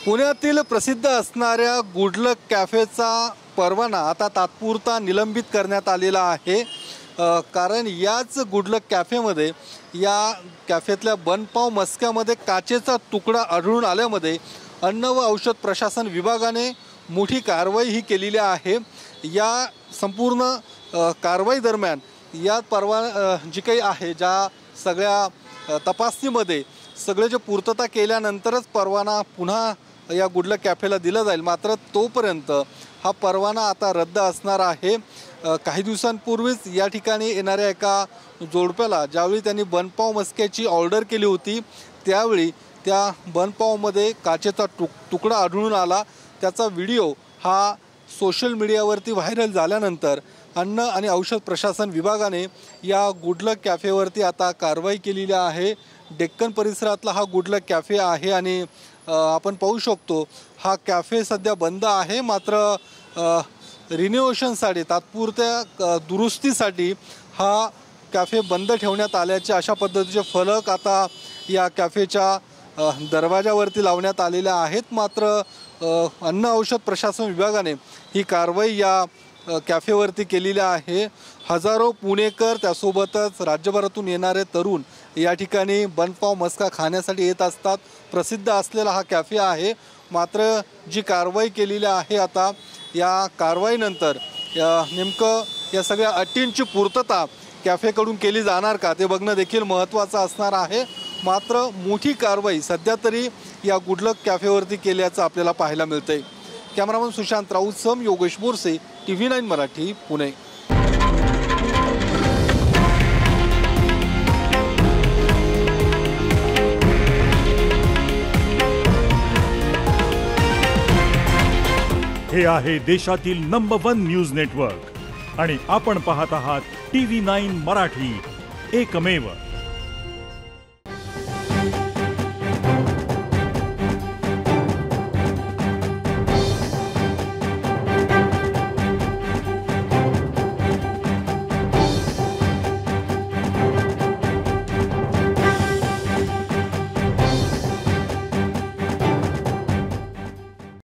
पुण्यातील प्रसिद्ध असणाऱ्या गुड लक कॅफेचा परवाना आता तात्पुरता निलंबित करण्यात आलेला आहे। कारण याच गुड लक कॅफेमध्ये या कॅफेतल्या बनपाव मस्क्यामध्ये काचेचा तुकडा आढळून आल्यामध्ये अन्न व औषध प्रशासन विभागाने मोठी कारवाई ही केलेली आहे। या संपूर्ण कारवाई दरम्यान या जी काही आहे ज्या सगळ्या तपासणीमध्ये सगळे जे पूर्तता केल्यानंतरच परवाना पुन्हा या गुड लक कॅफेला दिला जाईल। मात्र तोपर्यंत हा परवाना आता रद्द असणार आहे। काही दिवसांपूर्वीच या ठिकाणी येणाऱ्या एका जोडप्याला ज्यावेळी त्यांनी बनपाव मस्क्याची ऑर्डर केली होती त्यावेळी त्या बनपावमध्ये काचेचा तुकडा आढळून आला। त्याचा व्हिडिओ हा सोशल मीडियावरती व्हायरल झाल्यानंतर अन्न आणि औषध प्रशासन विभागाने या गुड लक कॅफेवरती आता कारवाई केलेली आहे। डेक्कन परिसरातला हा गुड लक कॅफे आहे आणि आपण पाहू शकतो हा कॅफे सध्या बंद आहे। मात्र रिनोव्हेशनसाठी तात्पुरत्या दुरुस्तीसाठी हा कॅफे बंद ठेवण्यात आल्याचे अशा पद्धतीचे फलक आता या कॅफेच्या दरवाजावरती लावण्यात आलेले आहेत। मात्र अन्न औषध प्रशासन विभागाने ही कारवाई या कॅफेवरती केलेली आहे। हजारो पुणेकर त्यासोबतच राज्यभरातून येणारे तरुण या ठिकाणी बनपाव मस्का खाण्यासाठी येत असतात। प्रसिद्ध असलेला हा कॅफे आहे। मात्र जी कारवाई केलेली आहे आता या कारवाईनंतर नेमकं या सगळ्या अटींची पूर्तता कॅफेकडून केली जाणार का ते बघणं देखील महत्त्वाचं असणार आहे। मात्र मोठी कारवाई सध्या तरी या गुड लक कॅफेवरती केल्याचं आपल्याला पाहायला मिळतंय। Cameraman Sushant Raut Yogesh Borse TV9 Marathi Pune. हे आहे देशातील नंबर 1 न्यूज नेटवर्क आणि आपण पाहत आहात TV9 मराठी, एकमेव।